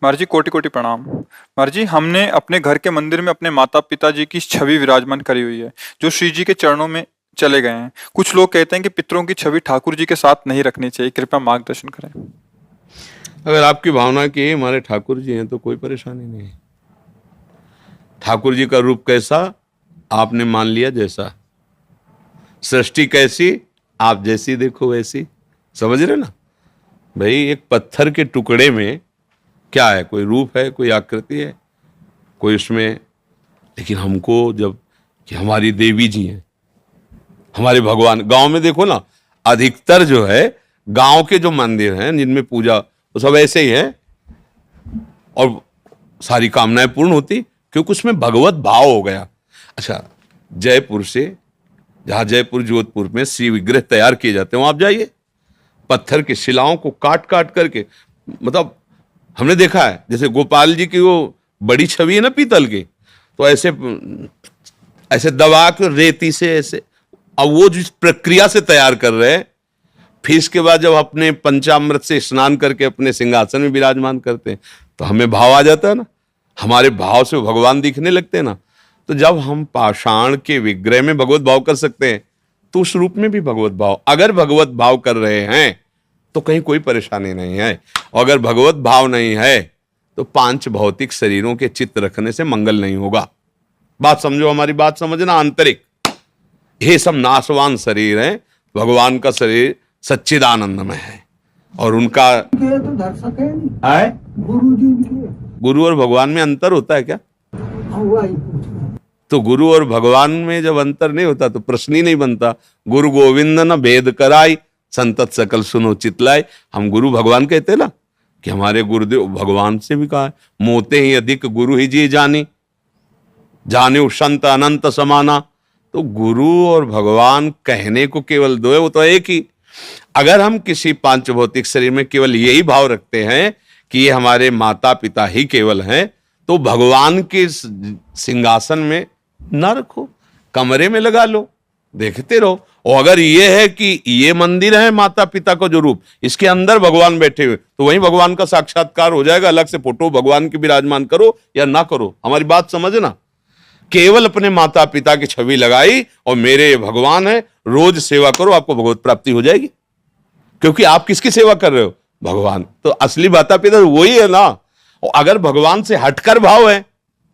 महाराज जी कोटि कोटि प्रणाम। महाराज जी हमने अपने घर के मंदिर में अपने माता पिता जी की छवि विराजमान करी हुई है जो श्री जी के चरणों में चले गए हैं। कुछ लोग कहते हैं कि पितरों की छवि ठाकुर जी के साथ नहीं रखनी चाहिए, कृपया मार्गदर्शन करें। अगर आपकी भावना की हमारे ठाकुर जी हैं तो कोई परेशानी नहीं है। ठाकुर जी का रूप कैसा आपने मान लिया, जैसा सृष्टि कैसी आप जैसी देखो वैसी। समझ रहे ना भाई, एक पत्थर के टुकड़े में क्या है, कोई रूप है, कोई आकृति है, कोई उसमें। लेकिन हमको जब कि हमारी देवी जी हैं, हमारे भगवान, गांव में देखो ना, अधिकतर जो है गांव के जो मंदिर हैं जिनमें पूजा वो सब ऐसे ही है और सारी कामनाएं पूर्ण होती क्योंकि उसमें भगवत भाव हो गया। अच्छा, जयपुर से, जहां जयपुर जोधपुर में श्री विग्रह तैयार किए जाते हैं वहां आप जाइए, पत्थर की शिलाओं को काट काट करके, मतलब हमने देखा है जैसे गोपाल जी की वो बड़ी छवि है ना पीतल की, तो ऐसे ऐसे दबा के रेती से ऐसे, अब वो जिस प्रक्रिया से तैयार कर रहे हैं, फिर इसके बाद जब अपने पंचामृत से स्नान करके अपने सिंहासन में विराजमान करते हैं तो हमें भाव आ जाता है ना, हमारे भाव से भगवान दिखने लगते हैं ना। तो जब हम पाषाण के विग्रह में भगवत भाव कर सकते हैं तो उस रूप में भी भगवत भाव, अगर भगवत भाव कर रहे हैं तो कहीं कोई परेशानी नहीं है। और अगर भगवत भाव नहीं है तो पांच भौतिक शरीरों के चित्त रखने से मंगल नहीं होगा। बात समझो, हमारी बात समझना। आंतरिक ये सब नाशवान शरीर है, भगवान का शरीर सच्चिदानंदमय है और उनका तो धर सके नहीं है। गुरु जी के गुरु और भगवान में अंतर होता है क्या? हुआ ही पूछना। तो गुरु और भगवान में जब अंतर नहीं होता तो प्रश्न ही नहीं बनता। गुरु गोविंद न भेद कराई, संतत सकल सुनो चितलाई। हम गुरु भगवान कहते ना कि हमारे गुरुदेव भगवान से भी कहा है, मोते ही अधिक गुरु ही जी जानी, जाने संत अनंत समाना। तो गुरु और भगवान कहने को केवल दो है, वो तो एक ही। अगर हम किसी पांच भौतिक शरीर में केवल यही भाव रखते हैं कि ये हमारे माता पिता ही केवल हैं, तो भगवान के सिंहासन में ना रखो, कमरे में लगा लो, देखते रहो। और अगर ये है कि ये मंदिर है माता पिता का जो रूप, इसके अंदर भगवान बैठे हुए, तो वहीं भगवान का साक्षात्कार हो जाएगा। अलग से फोटो भगवान की विराजमान करो या ना करो, हमारी बात समझना। केवल अपने माता पिता की छवि लगाई और मेरे भगवान है, रोज सेवा करो, आपको भगवत प्राप्ति हो जाएगी। क्योंकि आप किसकी सेवा कर रहे हो? भगवान। तो असली माता पिता वही है ना। और अगर भगवान से हटकर भाव है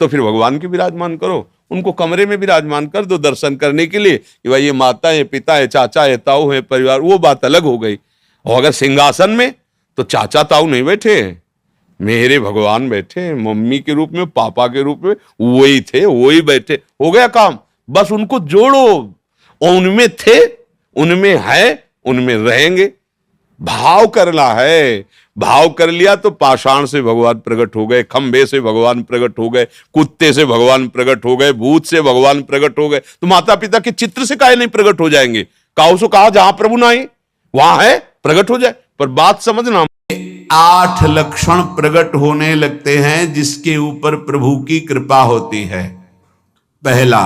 तो फिर भगवान की विराजमान करो, उनको कमरे में विराजमान कर दो दर्शन करने के लिए कि भाई ये माता है, पिता है, चाचा है, ताऊ है, परिवार, वो बात अलग हो गई। और अगर सिंहासन में तो चाचा ताऊ नहीं बैठे हैं, मेरे भगवान बैठे हैं, मम्मी के रूप में, पापा के रूप में, वही थे वही बैठे, हो गया काम। बस उनको जोड़ो, उनमें थे, उनमें है, उनमें रहेंगे। भाव करना है, भाव कर लिया तो पाषाण से भगवान प्रकट हो गए, खंबे से भगवान प्रकट हो गए, कुत्ते से भगवान प्रकट हो गए, भूत से भगवान प्रकट हो गए। तो माता पिता के चित्र से काहे नहीं प्रकट हो जाएंगे? काऊ से कहा जहां प्रभु नहीं वहां है, प्रकट हो जाए। पर बात समझना, 8 लक्षण प्रकट होने लगते हैं जिसके ऊपर प्रभु की कृपा होती है। पहला,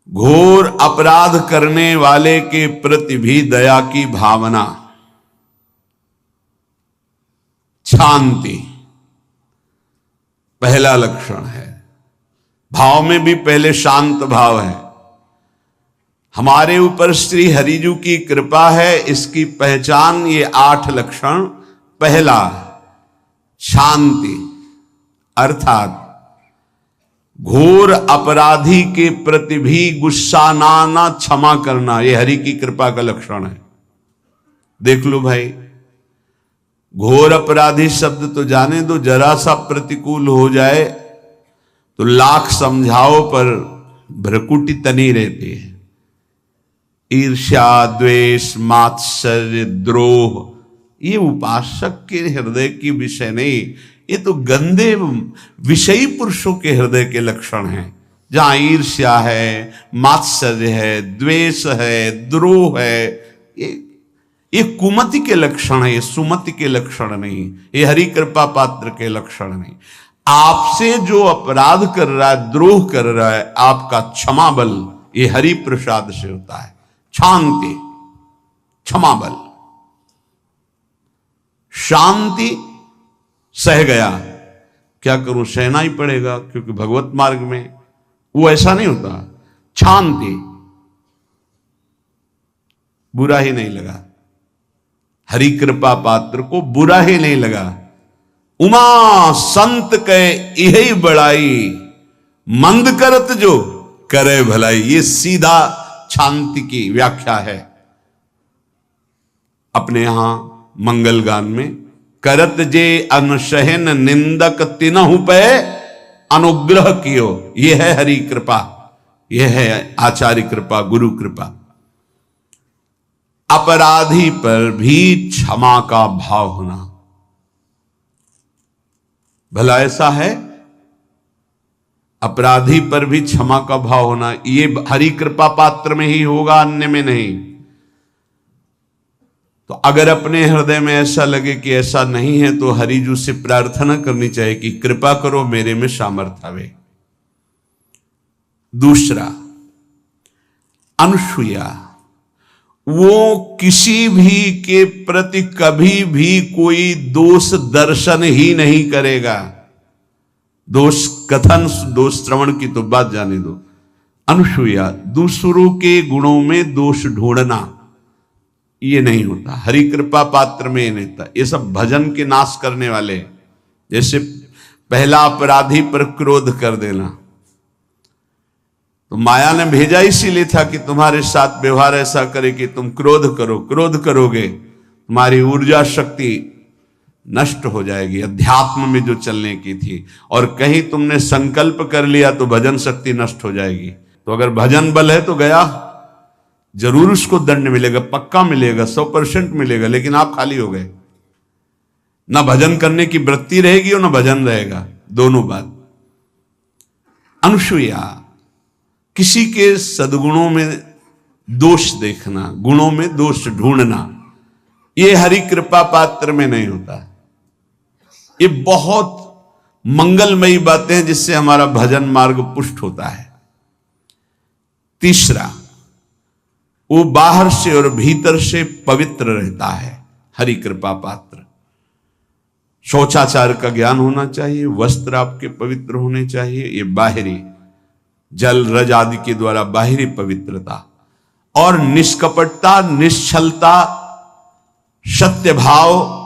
घोर अपराध करने वाले के प्रति भी दया की भावना, शांति पहला लक्षण है। भाव में भी पहले शांत भाव है। हमारे ऊपर श्री हरिजू की कृपा है, इसकी पहचान ये 8 लक्षण। पहला, शांति, अर्थात घोर अपराधी के प्रति भी गुस्सा ना क्षमा करना, यह हरि की कृपा का लक्षण है। देख लो भाई, घोर अपराधी शब्द तो जाने दो, जरा सा प्रतिकूल हो जाए तो लाख समझाओ पर भ्रकुटी तनी रहती है। ईर्ष्या, द्वेष, मात्सर्य, द्रोह, ये उपासक के हृदय की विषय नहीं, ये तो गंदे विषयी पुरुषों के हृदय के लक्षण हैं। जहां ईर्ष्या है, मात्सर्य है, द्वेष है, द्रोह है, ये कुमति के लक्षण है, ये सुमति के लक्षण नहीं, ये हरि कृपा पात्र के लक्षण नहीं। आपसे जो अपराध कर रहा है, द्रोह कर रहा है, आपका क्षमा बल ये हरि प्रसाद से होता है। शांति, क्षमा बल, शांति सह गया, क्या करूं, सहना ही पड़ेगा, क्योंकि भगवत मार्ग में वो ऐसा नहीं होता। शांति, बुरा ही नहीं लगा, हरि कृपा पात्र को बुरा ही नहीं लगा। उमा संत के यही बड़ाई, मंद करत जो करे भलाई। ये सीधा शांति की व्याख्या है अपने यहां मंगल गान में। करत जे अनसहन निंदक तिनहु पे अनुग्रह कियो। यह है हरि कृपा, यह है आचार्य कृपा, गुरु कृपा। अपराधी पर भी क्षमा का भाव होना, भला ऐसा है, अपराधी पर भी क्षमा का भाव होना, ये हरि कृपा पात्र में ही होगा, अन्य में नहीं। तो अगर अपने हृदय में ऐसा लगे कि ऐसा नहीं है, तो हरिजू से प्रार्थना करनी चाहिए कि कृपा करो, मेरे में सामर्थ्य आवे। दूसरा, अनुसूया, वो किसी भी के प्रति कभी भी कोई दोष दर्शन ही नहीं करेगा। दोष कथन, दोष श्रवण की तो बात जाने दो। अनुसूया, दूसरों के गुणों में दोष ढूंढना ये नहीं होता, हरि कृपा पात्र में ये नहीं होता। ये सब भजन के नाश करने वाले, जैसे पहला अपराधी पर क्रोध कर देना, तो माया ने भेजा इसीलिए था कि तुम्हारे साथ व्यवहार ऐसा करे कि तुम क्रोध करो, क्रोध करोगे तुम्हारी ऊर्जा शक्ति नष्ट हो जाएगी, अध्यात्म में जो चलने की थी। और कहीं तुमने संकल्प कर लिया तो भजन शक्ति नष्ट हो जाएगी। तो अगर भजन बल है तो गया, जरूर उसको दंड मिलेगा, पक्का मिलेगा, 100% मिलेगा, लेकिन आप खाली हो गए। ना भजन करने की वृत्ति रहेगी और ना भजन रहेगा, दोनों बात। अनुसूया, किसी के सद्गुणों में दोष देखना, गुणों में दोष ढूंढना, ये हरि कृपा पात्र में नहीं होता। ये बहुत मंगलमयी बातें हैं जिससे हमारा भजन मार्ग पुष्ट होता है। तीसरा, वो बाहर से और भीतर से पवित्र रहता है, हरि कृपा पात्र। शौचाचार का ज्ञान होना चाहिए, वस्त्र आपके पवित्र होने चाहिए, ये बाहरी जल रज आदि के द्वारा बाहरी पवित्रता, और निष्कपटता, निश्चलता, सत्य भाव,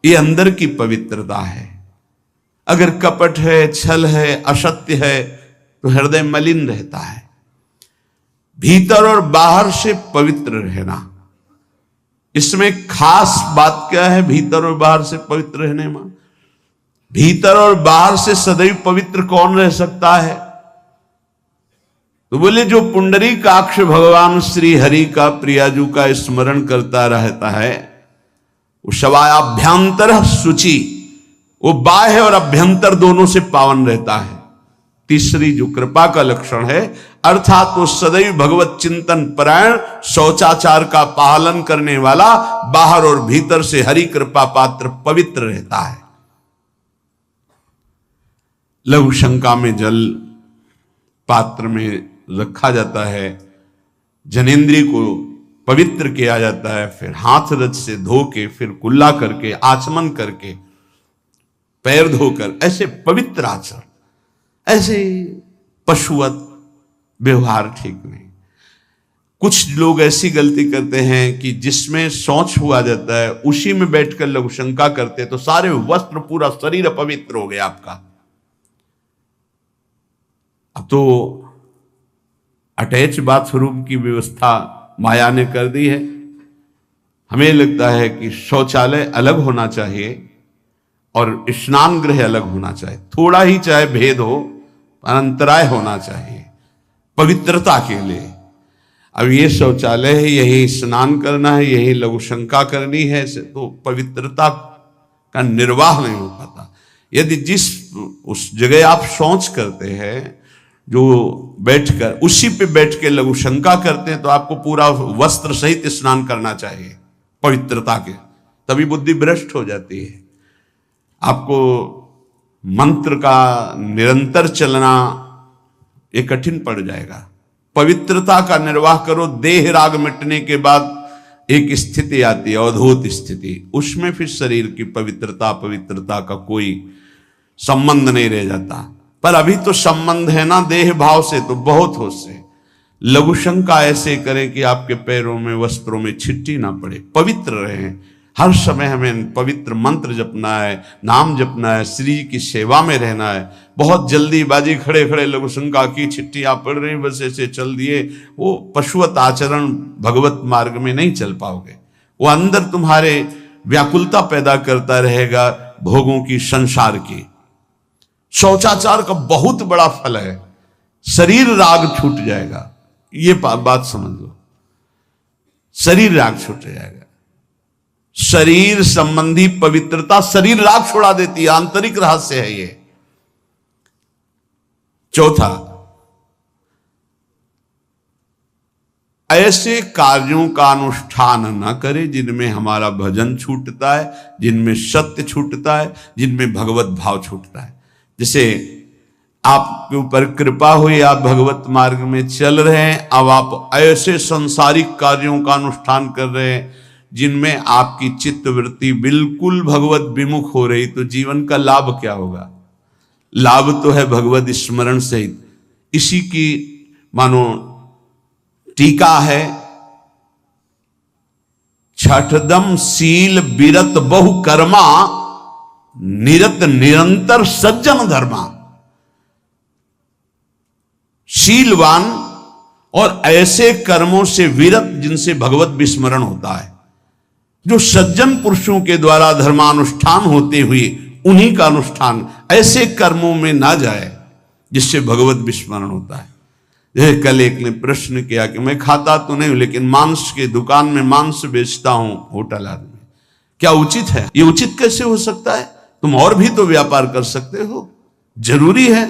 ये अंदर की पवित्रता है। अगर कपट है, छल है, असत्य है, तो हृदय मलिन रहता है। भीतर और बाहर से पवित्र रहना, इसमें खास बात क्या है भीतर और बाहर से पवित्र रहने में? भीतर और बाहर से सदैव पवित्र कौन रह सकता है? तो बोले जो पुंडरीकाक्ष भगवान श्री हरि का, प्रियाजू का स्मरण करता रहता है, वो शवायाभ्यंतर शुचि, वो बाह्य और अभ्यंतर दोनों से पावन रहता है। तीसरी जो कृपा का लक्षण है, अर्थात वो सदैव भगवत चिंतन परायण, शौचाचार का पालन करने वाला, बाहर और भीतर से हरि कृपा पात्र पवित्र रहता है। लघु शंका में जल पात्र में रखा जाता है, जनेंद्रिय को पवित्र किया जाता है, फिर हाथ रज से धो के, फिर कुल्ला करके, आचमन करके, पैर धोकर, ऐसे पवित्र आचरण। ऐसे पशुवत व्यवहार ठीक नहीं। कुछ लोग ऐसी गलती करते हैं कि जिसमें शौच हुआ जाता है उसी में बैठकर लघु शंका करते, तो सारे वस्त्र, पूरा शरीर अपवित्र हो गया आपका। अब तो अटैच बाथरूम की व्यवस्था माया ने कर दी है। हमें लगता है कि शौचालय अलग होना चाहिए और स्नान गृह अलग होना चाहिए, थोड़ा ही चाहे भेद हो, अंतराय होना चाहिए पवित्रता के लिए। अब ये शौचालय है, यही स्नान करना है, यही लघु शंका करनी है, तो पवित्रता का निर्वाह नहीं हो पाता। यदि जिस उस जगह आप शौच करते हैं, जो बैठकर उसी पे बैठ के लघु शंका करते हैं, तो आपको पूरा वस्त्र सहित स्नान करना चाहिए पवित्रता के, तभी बुद्धि भ्रष्ट हो जाती है। आपको मंत्र का निरंतर चलना ये कठिन पड़ जाएगा। पवित्रता का निर्वाह करो। देह राग मिटने के बाद एक स्थिति आती है अवधूत स्थिति, उसमें फिर शरीर की पवित्रता का कोई संबंध नहीं रह जाता। पर अभी तो संबंध है ना देह भाव से, तो बहुत होश से लघु शंका ऐसे करें कि आपके पैरों में वस्त्रों में छिट्टी ना पड़े, पवित्र रहें। हर समय हमें पवित्र मंत्र जपना है, नाम जपना है, श्री की सेवा में रहना है। बहुत जल्दीबाजी खड़े खड़े लघु शंका की छिट्टियां पड़ रही बस ऐसे चल दिए, वो पशुवत आचरण भगवत मार्ग में नहीं चल पाओगे। वो अंदर तुम्हारे व्याकुलता पैदा करता रहेगा भोगों की, संसार की। शौचाचार का बहुत बड़ा फल है, शरीर राग छूट जाएगा। ये बात समझ लो, शरीर राग छूट जाएगा। शरीर संबंधी पवित्रता शरीर राग छुड़ा देती है, आंतरिक रहस्य है ये। चौथा, ऐसे कार्यों का अनुष्ठान न करें जिनमें हमारा भजन छूटता है, जिनमें सत्य छूटता है, जिनमें भगवत भाव छूटता है। जैसे आपके ऊपर कृपा हुई, आप भगवत मार्ग में चल रहे हैं, अब आप ऐसे संसारिक कार्यों का अनुष्ठान कर रहे हैं जिनमें आपकी चित्तवृत्ति बिल्कुल भगवत विमुख हो रही, तो जीवन का लाभ क्या होगा? लाभ तो है भगवत स्मरण सहित। इसी की मानो टीका है, छठदम शील बिरत बहु कर्मा, निरत निरंतर सज्जन धर्मा। शीलवान और ऐसे कर्मों से विरत जिनसे भगवत विस्मरण होता है, जो सज्जन पुरुषों के द्वारा धर्मानुष्ठान होते हुए उन्हीं का अनुष्ठान, ऐसे कर्मों में ना जाए जिससे भगवत विस्मरण होता है। जैसे कल एक ने प्रश्न किया कि मैं खाता तो नहीं हूं लेकिन मांस के दुकान में मांस बेचता हूं, होटल आदमी, क्या उचित है? ये उचित कैसे हो सकता है? तुम और भी तो व्यापार कर सकते हो। जरूरी है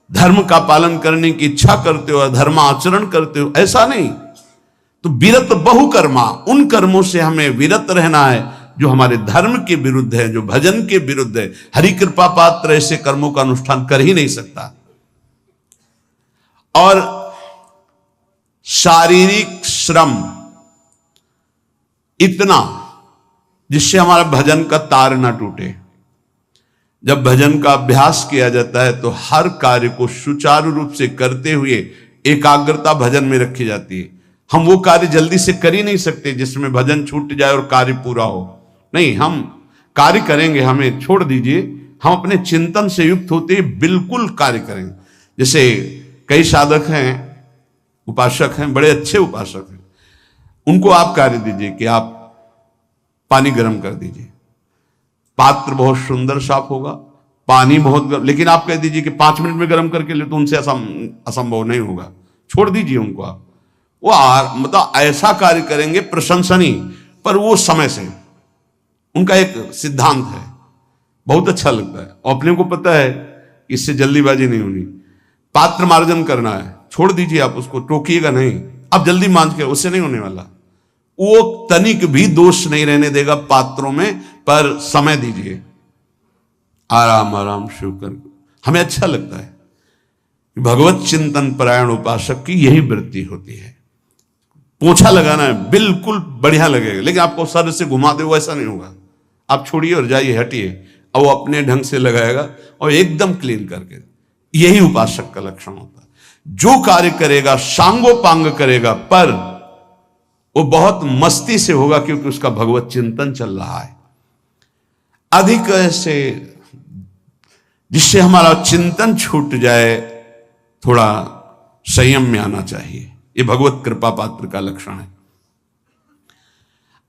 धर्म का पालन करने की इच्छा करते हो, धर्म आचरण करते हो, ऐसा नहीं। तो विरत बहुकर्मा, उन कर्मों से हमें विरत रहना है जो हमारे धर्म के विरुद्ध है, जो भजन के विरुद्ध है। हरि कृपा पात्र ऐसे कर्मों का अनुष्ठान कर ही नहीं सकता। और शारीरिक श्रम इतना जिससे हमारा भजन का तार ना टूटे। जब भजन का अभ्यास किया जाता है तो हर कार्य को सुचारू रूप से करते हुए एकाग्रता भजन में रखी जाती है। हम वो कार्य जल्दी से कर ही नहीं सकते जिसमें भजन छूट जाए और कार्य पूरा हो। नहीं, हम कार्य करेंगे, हमें छोड़ दीजिए, हम अपने चिंतन से युक्त होते ही बिल्कुल कार्य करेंगे। जैसे कई साधक हैं, उपासक हैं, बड़े अच्छे उपासक हैं, उनको आप कार्य दीजिए कि आप पानी गर्म कर दीजिए, पात्र बहुत सुंदर साफ होगा, पानी बहुत गर्म, लेकिन आप कह दीजिए कि 5 मिनट में गर्म करके ले, तो उनसे असंभव नहीं होगा। छोड़ दीजिए उनको आप, वो मतलब ऐसा कार्य करेंगे प्रशंसनीय, पर वो समय से। उनका एक सिद्धांत है, बहुत अच्छा लगता है, और अपने को पता है इससे जल्दीबाजी नहीं होनी। पात्र मार्जन करना है, छोड़ दीजिए आप उसको, टोकिएगा नहीं, आप जल्दी मांझ के, उससे नहीं होने वाला। वो तनिक भी दोष नहीं रहने देगा पात्रों में, पर समय दीजिए, आराम आराम शिव कर। हमें अच्छा लगता है, भगवत चिंतन परायण उपासक की यही वृत्ति होती है। पोछा लगाना है, बिल्कुल बढ़िया लगेगा, लेकिन आपको सर से घुमा दे, वैसा नहीं होगा। आप छोड़िए और जाइए, हटिए, और वो अपने ढंग से लगाएगा और एकदम क्लीन करके। यही उपासक का लक्षण होता है। जो कार्य करेगा सांगोपांग करेगा, पर वो बहुत मस्ती से होगा, क्योंकि उसका भगवत चिंतन चल रहा है। अधिक ऐसे जिससे हमारा चिंतन छूट जाए, थोड़ा संयम में आना चाहिए। ये भगवत कृपा पात्र का लक्षण है।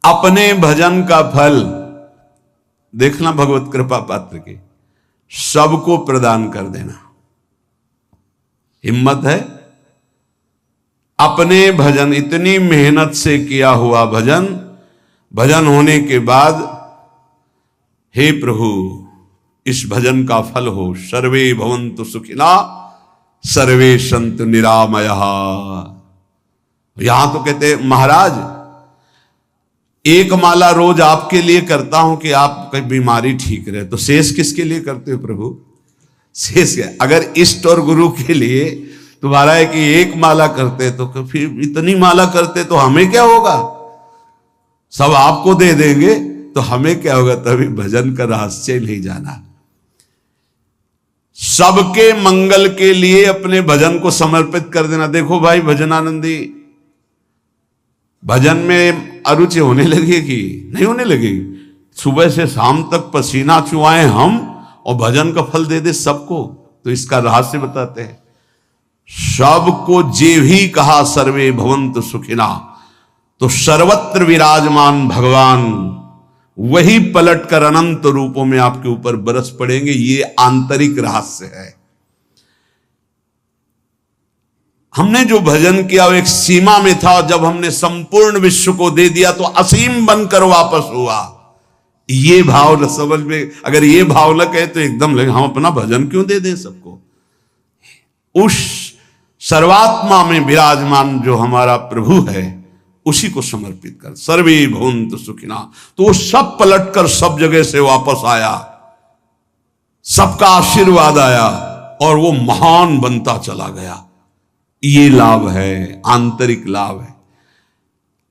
अपने भजन का फल देखना, भगवत कृपा पात्र के सबको प्रदान कर देना। हिम्मत है? अपने भजन, इतनी मेहनत से किया हुआ भजन, भजन होने के बाद, हे प्रभु इस भजन का फल हो, सर्वे भवन्तु सुखिना सर्वे सन्तु निरामया। यहां तो कहते महाराज, एक माला रोज आपके लिए करता हूं कि आपकी बीमारी ठीक रहे, तो शेष किसके लिए करते हो प्रभु? शेष क्या? अगर इष्ट और गुरु के लिए तुम्हारा है कि एक माला करते, तो फिर इतनी माला करते तो हमें क्या होगा? सब आपको दे देंगे तो हमें क्या होगा? तभी भजन का रहस्य नहीं जाना। सबके मंगल के लिए अपने भजन को समर्पित कर देना। देखो भाई भजनानंदी, भजन में अरुचि होने लगेगी? नहीं होने लगेगी। सुबह से शाम तक पसीना चुआए हम और भजन का फल दे दे सबको, तो इसका रहस्य बताते हैं। सबको जे भी कहा सर्वे भवन्तु सुखिना, तो सर्वत्र विराजमान भगवान वही पलटकर अनंत रूपों में आपके ऊपर बरस पड़ेंगे। ये आंतरिक रहस्य है। हमने जो भजन किया वो एक सीमा में था, जब हमने संपूर्ण विश्व को दे दिया तो असीम बनकर वापस हुआ। ये भाव न समझ में, अगर ये भाव न कहे तो एकदम लगे हम अपना भजन क्यों दे दें सबको। उस सर्वात्मा में विराजमान जो हमारा प्रभु है उसी को समर्पित कर। सर्वे भवन्तु सुखिना, तो वो सब पलटकर सब जगह से वापस आया, सबका आशीर्वाद आया और वो महान बनता चला गया। ये लाभ है, आंतरिक लाभ है।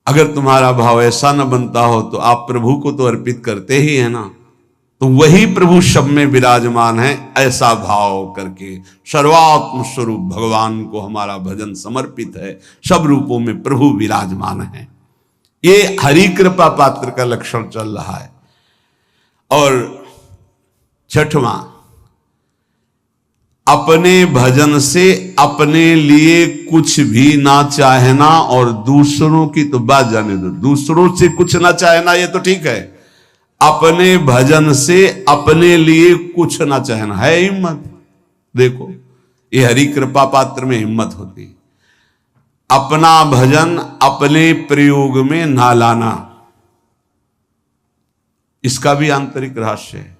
अगर तुम्हारा भाव ऐसा न बनता हो तो आप प्रभु को तो अर्पित करते ही है ना, तो वही प्रभु सब में विराजमान है। ऐसा भाव करके सर्वात्म स्वरूप भगवान को हमारा भजन समर्पित है। सब रूपों में प्रभु विराजमान है। ये हरि कृपा पात्र का लक्षण चल रहा है। और छठवां, अपने भजन से अपने लिए कुछ भी ना चाहना और दूसरों की तो बात जाने दो। दूसरों से कुछ ना चाहना ये तो ठीक है, अपने भजन से अपने लिए कुछ ना चाहना है हिम्मत। देखो ये हरि कृपा पात्र में हिम्मत होती है। अपना भजन अपने प्रयोग में ना लाना, इसका भी आंतरिक रहस्य है।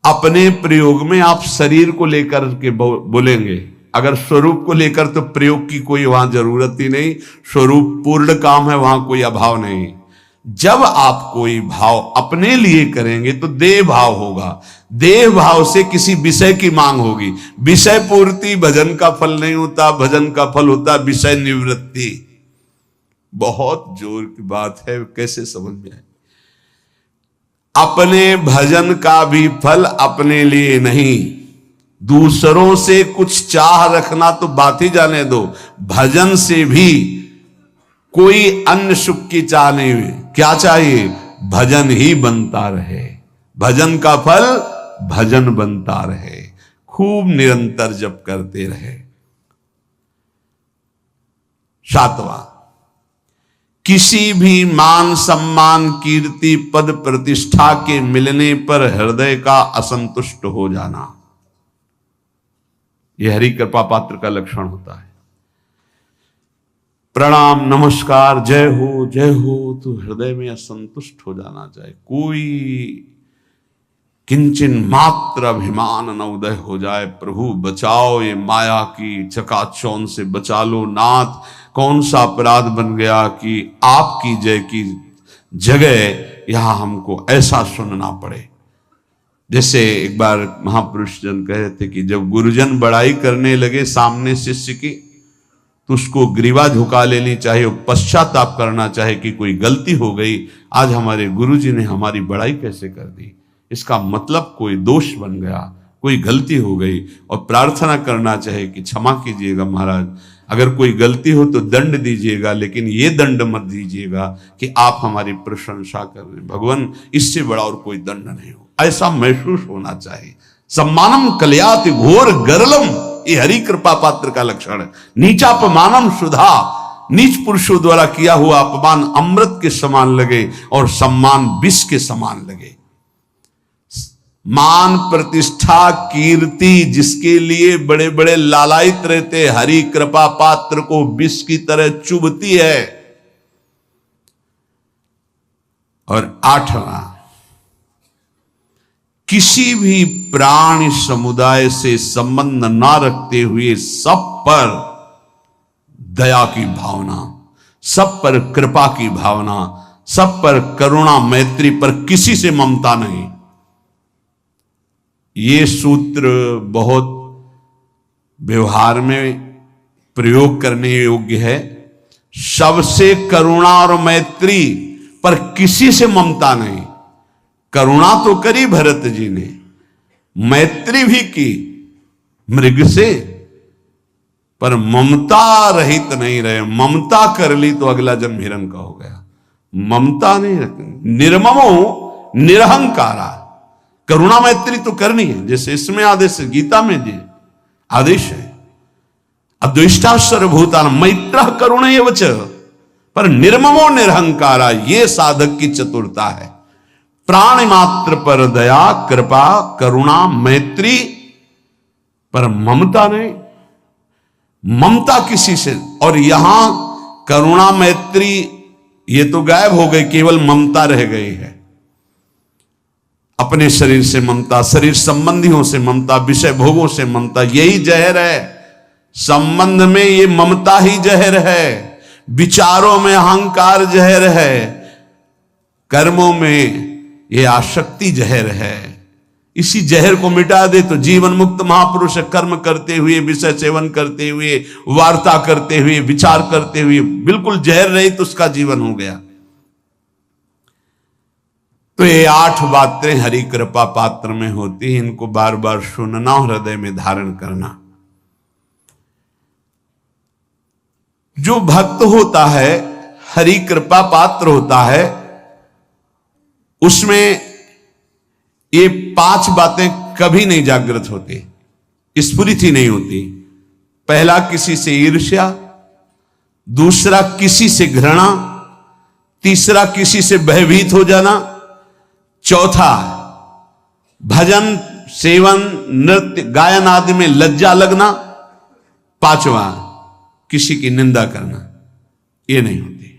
अपने प्रयोग में आप शरीर को लेकर के बोलेंगे, अगर स्वरूप को लेकर तो प्रयोग की कोई वहां जरूरत ही नहीं। स्वरूप पूर्ण काम है, वहां कोई अभाव नहीं। जब आप कोई भाव अपने लिए करेंगे तो देह भाव होगा। देह भाव से किसी विषय की मांग होगी। विषय पूर्ति भजन का फल नहीं होता, भजन का फल होता विषय निवृत्ति। बहुत जोर की बात है, कैसे समझ में आए? अपने भजन का भी फल अपने लिए नहीं, दूसरों से कुछ चाह रखना तो बात ही जाने दो। भजन से भी कोई अन्य सुख की चाह नहीं हुई। क्या चाहिए? भजन ही बनता रहे, भजन का फल भजन बनता रहे, खूब निरंतर जप करते रहे। सातवां, किसी भी मान सम्मान कीर्ति पद प्रतिष्ठा के मिलने पर हृदय का असंतुष्ट हो जाना, यह हरि कृपा पात्र का लक्षण होता है। प्रणाम नमस्कार जय हो तो हृदय में असंतुष्ट हो जाना चाहिए। कोई किंचन मात्र अभिमान न उदय हो जाए। प्रभु बचाओ, ये माया की चकाचौंध से बचा लो नाथ। कौन सा अपराध बन गया कि आपकी जय की जगह यहां हमको ऐसा सुनना पड़े। जैसे एक बार महापुरुष जन कहे थे कि जब गुरुजन बड़ाई करने लगे सामने शिष्य की, तो उसको ग्रीवा झुका लेनी चाहिए और पश्चाताप करना चाहिए कि कोई गलती हो गई, आज हमारे गुरुजी ने हमारी बड़ाई कैसे कर दी। इसका मतलब कोई दोष बन गया, कोई गलती हो गई, और प्रार्थना करना चाहिए कि क्षमा कीजिएगा महाराज, अगर कोई गलती हो तो दंड दीजिएगा, लेकिन ये दंड मत दीजिएगा कि आप हमारी प्रशंसा कर रहे हैं। भगवान इससे बड़ा और कोई दंड नहीं हो, ऐसा महसूस होना चाहिए। सम्मानम कलयाति घोर गरलम, ये हरि कृपा पात्र का लक्षण है। नीचापमानम सुधा, नीच पुरुषों द्वारा किया हुआ अपमान अमृत के समान लगे और सम्मान विष के समान लगे। मान प्रतिष्ठा कीर्ति जिसके लिए बड़े बड़े लालायित रहते, हरि कृपा पात्र को विष की तरह चुभती है। और आठवां, किसी भी प्राणी समुदाय से संबंध ना रखते हुए सब पर दया की भावना, सब पर कृपा की भावना, सब पर करुणा मैत्री पर किसी से ममता नहीं। ये सूत्र बहुत व्यवहार में प्रयोग करने योग्य है। सबसे करुणा और मैत्री पर किसी से ममता नहीं। करुणा तो करी भरत जी ने, मैत्री भी की मृग से, पर ममता रहित नहीं रहे। ममता कर ली तो अगला जन्म हिरण का हो गया। ममता नहीं रखनी। निर्ममो निरहंकारा। करुणा मैत्री तो करनी है, जैसे इसमें आदेश है, गीता में जी आदेश है, अद्वेष्टा सर्वभूतानां मैत्रः करुणैव च, पर निर्ममो निरहंकारा, ये साधक की चतुरता है। प्राणी मात्र पर दया, कृपा, करुणा, मैत्री, पर ममता नहीं। ममता किसी से, और यहां करुणा मैत्री ये तो गायब हो गई, केवल ममता रह गई है। अपने शरीर से ममता, शरीर संबंधियों से ममता, विषय भोगों से ममता, यही जहर है। संबंध में ये ममता ही जहर है, विचारों में अहंकार जहर है, कर्मों में ये आसक्ति जहर है। इसी जहर को मिटा दे तो जीवन मुक्त महापुरुष कर्म करते हुए, विषय सेवन करते हुए, वार्ता करते हुए, विचार करते हुए, बिल्कुल जहर रहित उसका जीवन हो गया। तो ये 8 बातें हरि कृपा पात्र में होती हैं, इनको बार बार सुनना, हृदय में धारण करना। जो भक्त होता है, हरि कृपा पात्र होता है, उसमें ये 5 बातें कभी नहीं जागृत होती, स्फुरित ही नहीं होती। पहला, किसी से ईर्ष्या। दूसरा, किसी से घृणा। तीसरा, किसी से भयभीत हो जाना। चौथा, भजन, सेवन, नृत्य, गायन आदि में लज्जा लगना। 5वां, किसी की निंदा करना। ये नहीं होती।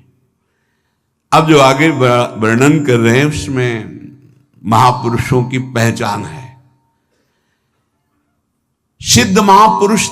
अब जो आगे वर्णन कर रहे हैं उसमें महापुरुषों की पहचान है। सिद्ध महापुरुष